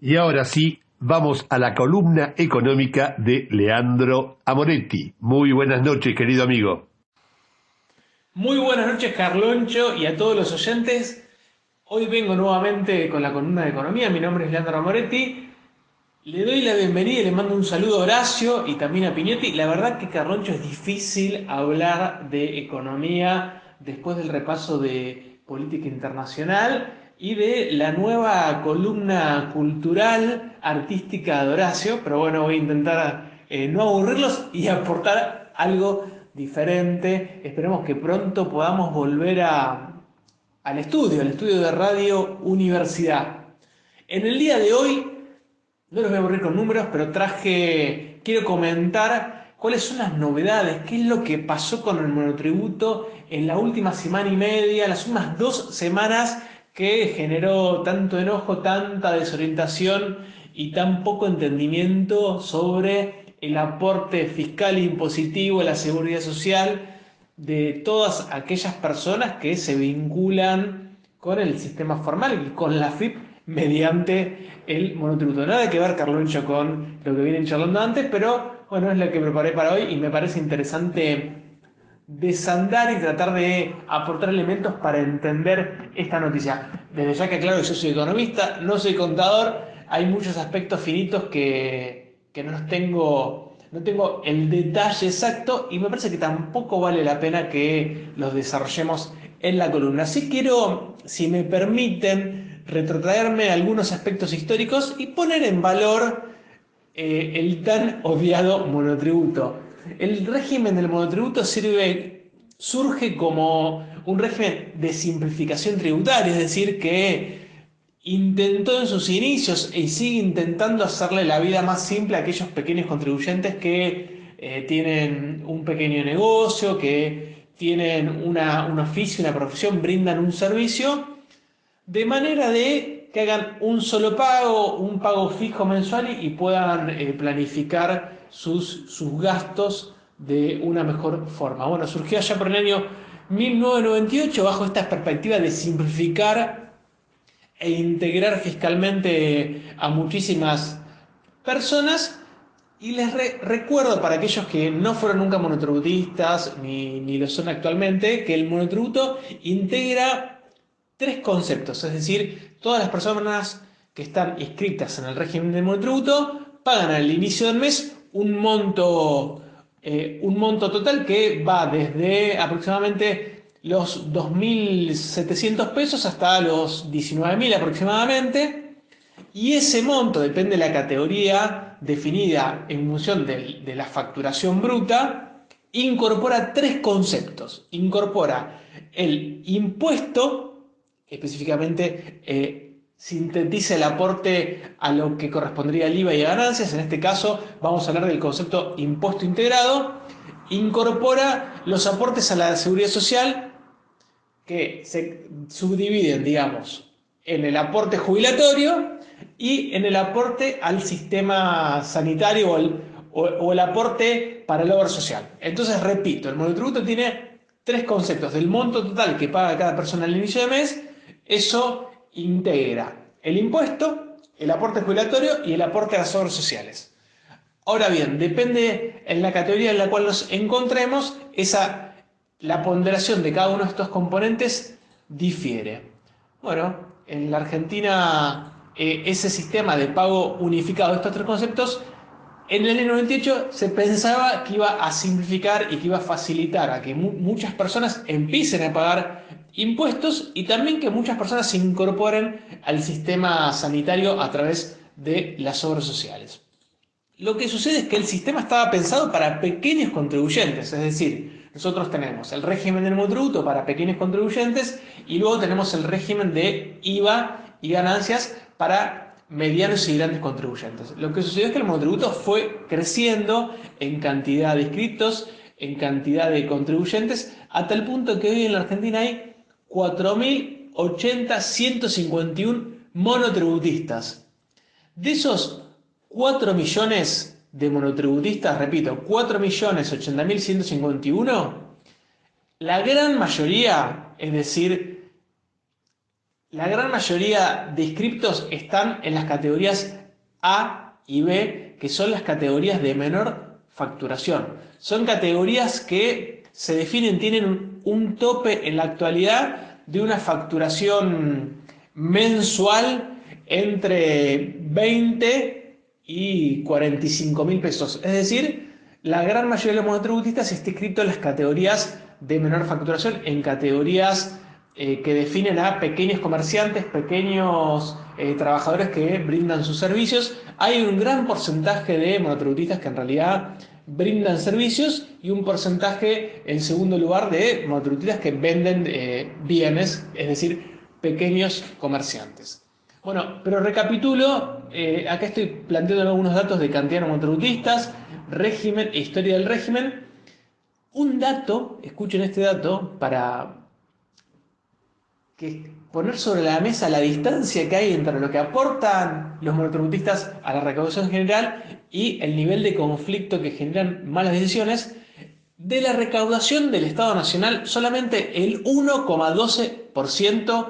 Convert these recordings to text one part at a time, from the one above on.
Y ahora sí, vamos a la columna económica de Leandro Amoretti. Muy buenas noches, querido amigo. Muy buenas noches, Carloncho, y a todos los oyentes. Hoy vengo nuevamente con la columna de economía. Mi nombre es Leandro Moretti. Le doy la bienvenida y le mando un saludo a Horacio y también a Piñetti. La verdad que, Carloncho, es difícil hablar de economía después del repaso de política internacional y de la nueva columna cultural artística de Horacio, pero bueno, voy a intentar no aburrirlos y aportar algo diferente. Esperemos que pronto podamos volver al estudio de Radio Universidad. En el día de hoy no los voy a aburrir con números, pero quiero comentar cuáles son las novedades, qué es lo que pasó con el monotributo en la última semana y media, las últimas 2 semanas que generó tanto enojo, tanta desorientación y tan poco entendimiento sobre el aporte fiscal e impositivo a la seguridad social de todas aquellas personas que se vinculan con el sistema formal y con la FIP mediante el monotributo. Nada que ver, Carloncho, con lo que vienen charlando antes, pero bueno, es lo que preparé para hoy y me parece interesante desandar y tratar de aportar elementos para entender esta noticia. Desde ya que claro, yo soy economista, no soy contador, hay muchos aspectos finitos que no tengo el detalle exacto y me parece que tampoco vale la pena que los desarrollemos en la columna. Así quiero, si me permiten, retrotraerme a algunos aspectos históricos y poner en valor el tan odiado monotributo. El régimen del monotributo surge como un régimen de simplificación tributaria, es decir, que intentó en sus inicios y sigue intentando hacerle la vida más simple a aquellos pequeños contribuyentes que tienen un pequeño negocio, que tienen un oficio, una profesión, brindan un servicio de manera de que hagan un solo pago, un pago fijo mensual y puedan planificar sus gastos de una mejor forma. Bueno, surgió allá por el año 1998 bajo esta perspectiva de simplificar e integrar fiscalmente a muchísimas personas. Y recuerdo para aquellos que no fueron nunca monotributistas ni lo son actualmente, que el monotributo integra tres conceptos, es decir, todas las personas que están inscritas en el régimen de monotributo pagan al inicio del mes un monto total que va desde aproximadamente los 2.700 pesos hasta los 19.000 aproximadamente. Y ese monto depende de la categoría definida en función de la facturación bruta, incorpora tres conceptos. Incorpora el impuesto, específicamente sintetiza el aporte a lo que correspondería al IVA y a ganancias. En este caso vamos a hablar del concepto impuesto integrado. Incorpora los aportes a la seguridad social que se subdividen, digamos, en el aporte jubilatorio y en el aporte al sistema sanitario o el aporte para el obra social. Entonces, repito, el monotributo tiene tres conceptos: del monto total que paga cada persona al inicio de mes. Eso integra el impuesto, el aporte jubilatorio y el aporte a las obras sociales. Ahora bien, depende en la categoría en la cual nos encontremos, la ponderación de cada uno de estos componentes difiere. Bueno, en la Argentina ese sistema de pago unificado de estos tres conceptos, en el año 98 se pensaba que iba a simplificar y que iba a facilitar a que muchas personas empiecen a pagar impuestos y también que muchas personas se incorporen al sistema sanitario a través de las obras sociales. Lo que sucede es que el sistema estaba pensado para pequeños contribuyentes, es decir, nosotros tenemos el régimen del monotributo para pequeños contribuyentes y luego tenemos el régimen de IVA y ganancias para medianos y grandes contribuyentes. Lo que sucedió es que el monotributo fue creciendo en cantidad de inscritos, en cantidad de contribuyentes, hasta el punto que hoy en la Argentina hay 4.080.151 monotributistas. De esos 4 millones de monotributistas, repito, 4.080.151, la gran mayoría, es decir, la gran mayoría de inscriptos están en las categorías A y B, que son las categorías de menor facturación. Son categorías que se definen, tienen un tope en la actualidad de una facturación mensual entre 20 y 45.000 pesos. Es decir, la gran mayoría de los monotributistas está inscrito en las categorías de menor facturación, en categorías que definen a pequeños comerciantes, pequeños trabajadores que brindan sus servicios. Hay un gran porcentaje de monotributistas que en realidad brindan servicios y un porcentaje, en segundo lugar, de monotributistas que venden bienes, es decir, pequeños comerciantes. Bueno, pero recapitulo, acá estoy planteando algunos datos de cantidad de monotributistas, régimen e historia del régimen. Un dato, escuchen este dato, para poner sobre la mesa la distancia que hay entre lo que aportan los monotributistas a la recaudación general y el nivel de conflicto que generan malas decisiones. De la recaudación del Estado Nacional, solamente el 1,12%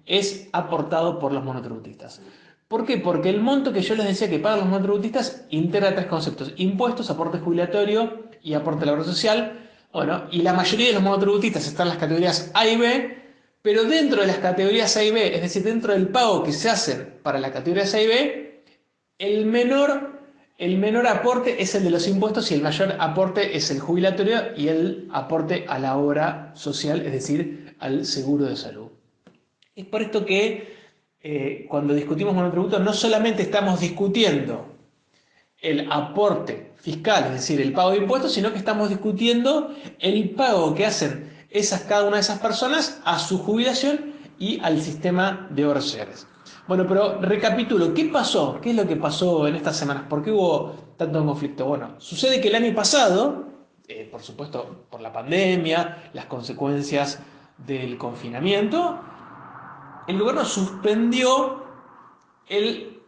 es aportado por los monotributistas. ¿Por qué? Porque el monto que yo les decía que pagan los monotributistas integra tres conceptos: impuestos, aporte jubilatorio y aporte a la obra social. Bueno, y la mayoría de los monotributistas están en las categorías A y B, pero dentro de las categorías A y B, es decir, dentro del pago que se hacen para las categorías A y B, el menor aporte es el de los impuestos y el mayor aporte es el jubilatorio y el aporte a la obra social, es decir, al seguro de salud. Es por esto que cuando discutimos monotributo no solamente estamos discutiendo el aporte fiscal, es decir, el pago de impuestos, sino que estamos discutiendo el pago que hacen cada una de esas personas a su jubilación y al sistema de obras sociales. Bueno, pero recapitulo, ¿qué pasó? ¿Qué es lo que pasó en estas semanas? ¿Por qué hubo tanto conflicto? Bueno, sucede que el año pasado, por supuesto por la pandemia, las consecuencias del confinamiento, el gobierno suspendió el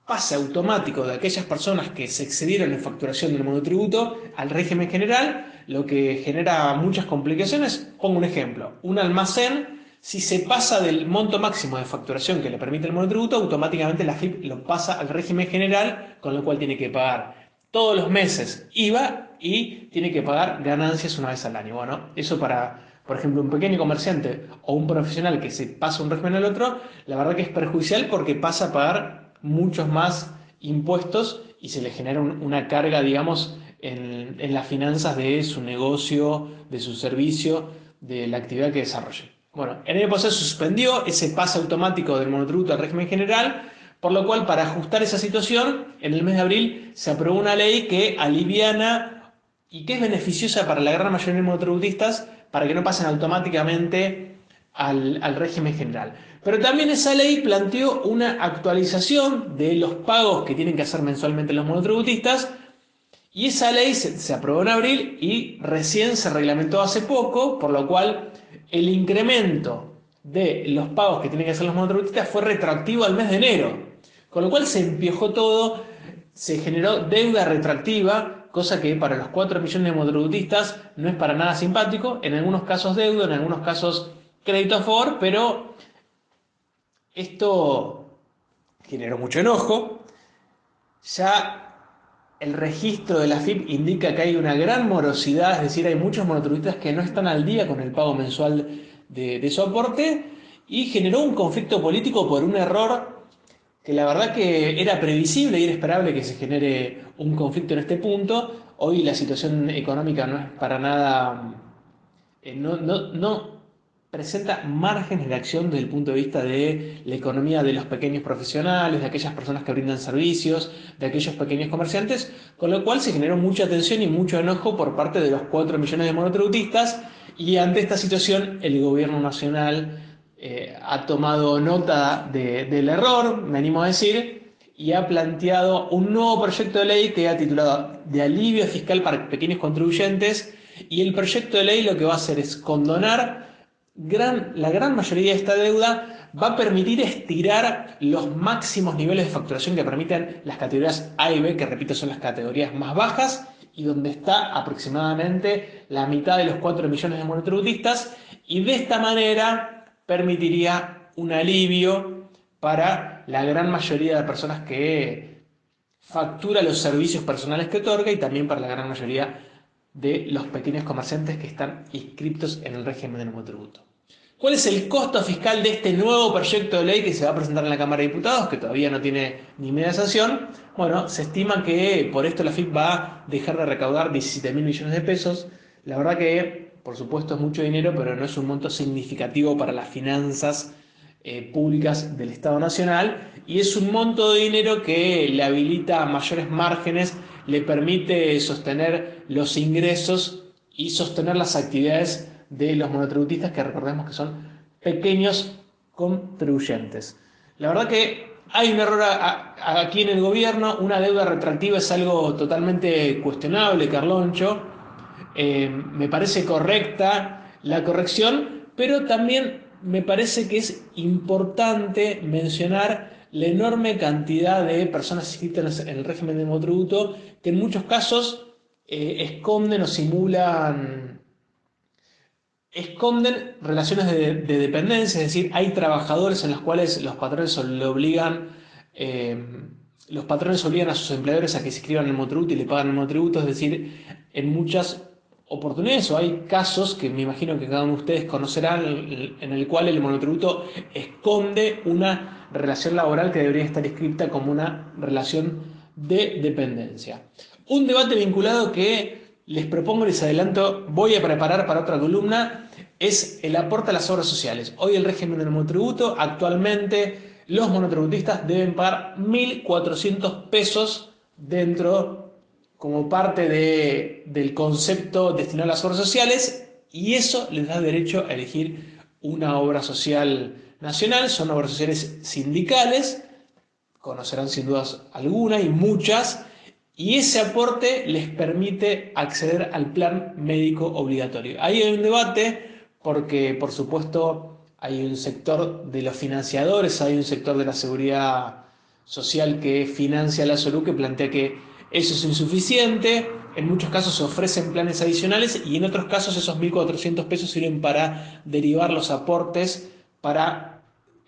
pase automático de aquellas personas que se excedieron en facturación del monotributo al régimen general, lo que genera muchas complicaciones. Pongo un ejemplo: un almacén, si se pasa del monto máximo de facturación que le permite el monotributo, automáticamente la AFIP lo pasa al régimen general, con lo cual tiene que pagar todos los meses IVA y tiene que pagar ganancias una vez al año. Bueno, eso para, por ejemplo, un pequeño comerciante o un profesional que se pasa un régimen al otro, la verdad que es perjudicial porque pasa a pagar muchos más impuestos y se le genera una carga, digamos, en las finanzas de su negocio, de su servicio, de la actividad que desarrolle. Bueno, en el año pasado se suspendió ese pase automático del monotributo al régimen general, por lo cual, para ajustar esa situación, en el mes de abril se aprobó una ley que aliviana y que es beneficiosa para la gran mayoría de monotributistas para que no pasen automáticamente al régimen general. Pero también esa ley planteó una actualización de los pagos que tienen que hacer mensualmente los monotributistas, y esa ley se aprobó en abril y recién se reglamentó hace poco, por lo cual el incremento de los pagos que tienen que hacer los monotributistas fue retroactivo al mes de enero, con lo cual se empiojó todo, se generó deuda retroactiva, cosa que para los 4 millones de monotributistas no es para nada simpático. En algunos casos deuda, en algunos casos crédito a favor, pero esto generó mucho enojo. Ya el registro de la AFIP indica que hay una gran morosidad, es decir, hay muchos monotributistas que no están al día con el pago mensual de su aporte, y generó un conflicto político por un error que la verdad que era previsible y era esperable que se genere un conflicto en este punto. Hoy la situación económica no es para nada, no presenta márgenes de acción desde el punto de vista de la economía de los pequeños profesionales, de aquellas personas que brindan servicios, de aquellos pequeños comerciantes, con lo cual se generó mucha tensión y mucho enojo por parte de los 4 millones de monotributistas, y ante esta situación el gobierno nacional ha tomado nota del error, me animo a decir, y ha planteado un nuevo proyecto de ley que ha titulado de alivio fiscal para pequeños contribuyentes, y el proyecto de ley lo que va a hacer es condonar la gran mayoría de esta deuda, va a permitir estirar los máximos niveles de facturación que permiten las categorías A y B, que repito son las categorías más bajas y donde está aproximadamente la mitad de los 4 millones de monotributistas, y de esta manera permitiría un alivio para la gran mayoría de personas que factura los servicios personales que otorga y también para la gran mayoría de los pequeños comerciantes que están inscritos en el régimen del monotributo. ¿Cuál es el costo fiscal de este nuevo proyecto de ley que se va a presentar en la Cámara de Diputados, que todavía no tiene ni media sanción? Bueno, se estima que por esto la AFIP va a dejar de recaudar 17.000 millones de pesos. La verdad que, por supuesto, es mucho dinero, pero no es un monto significativo para las finanzas públicas del Estado Nacional, y es un monto de dinero que le habilita mayores márgenes, le permite sostener los ingresos y sostener las actividades de los monotributistas, que recordemos que son pequeños contribuyentes. La verdad que hay un error aquí en el gobierno, una deuda retroactiva es algo totalmente cuestionable, Carloncho. Me parece correcta la corrección, pero también me parece que es importante mencionar la enorme cantidad de personas inscritas en el régimen de monotributo que en muchos casos esconden o esconden relaciones de dependencia, es decir, hay trabajadores en los cuales los patrones obligan a sus empleadores a que se inscriban en el monotributo y le pagan el monotributo, es decir, en muchas oportunidades o hay casos que me imagino que cada uno de ustedes conocerán en el cual el monotributo esconde una relación laboral que debería estar inscrita como una relación de dependencia. Un debate vinculado que les propongo, les adelanto, voy a preparar para otra columna, es el aporte a las obras sociales. Hoy el régimen del monotributo, actualmente los monotributistas deben pagar 1.400 pesos como parte del concepto destinado a las obras sociales, y eso les da derecho a elegir una obra social nacional. Son obras sociales sindicales, conocerán sin dudas alguna y muchas, y ese aporte les permite acceder al plan médico obligatorio. Ahí hay un debate porque, por supuesto, hay un sector de los financiadores, hay un sector de la seguridad social que financia la salud que plantea que eso es insuficiente. En muchos casos se ofrecen planes adicionales y en otros casos esos 1.400 pesos sirven para derivar los aportes para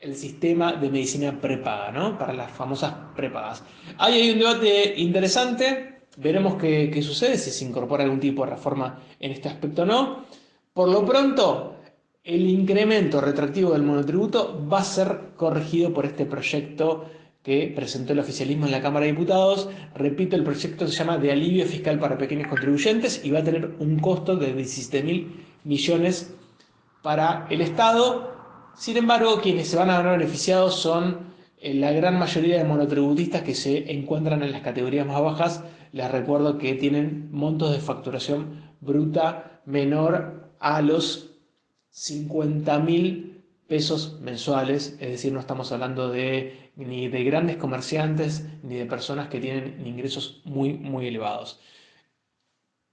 el sistema de medicina prepaga, ¿no? Para las famosas prepagas. Ahí hay un debate interesante, veremos qué sucede, si se incorpora algún tipo de reforma en este aspecto o no. Por lo pronto, el incremento retroactivo del monotributo va a ser corregido por este proyecto que presentó el oficialismo en la Cámara de Diputados. Repito, el proyecto se llama de alivio fiscal para pequeños contribuyentes y va a tener un costo de 17.000 millones para el Estado. Sin embargo, quienes se van a ver beneficiados son la gran mayoría de monotributistas que se encuentran en las categorías más bajas. Les recuerdo que tienen montos de facturación bruta menor a los 50.000 pesos mensuales, es decir, no estamos hablando ni de grandes comerciantes ni de personas que tienen ingresos muy, muy elevados.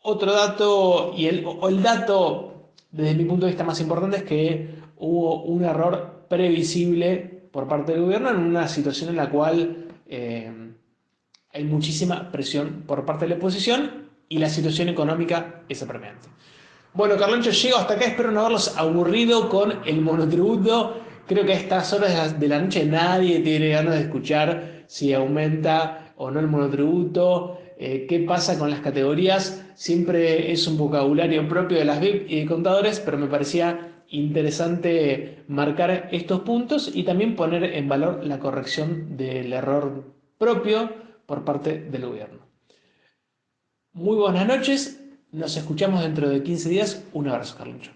Otro dato, el dato desde mi punto de vista más importante, es que hubo un error previsible por parte del gobierno en una situación en la cual hay muchísima presión por parte de la oposición y la situación económica es apremiante. Bueno, Carloncho, llego hasta acá, espero no haberlos aburrido con el monotributo. Creo que a estas horas de la noche nadie tiene ganas de escuchar si aumenta o no el monotributo, qué pasa con las categorías. Siempre es un vocabulario propio de las BIP y de contadores, pero me parecía interesante marcar estos puntos y también poner en valor la corrección del error propio por parte del gobierno. Muy buenas noches. Nos escuchamos dentro de 15 días. Un abrazo, Carloncho.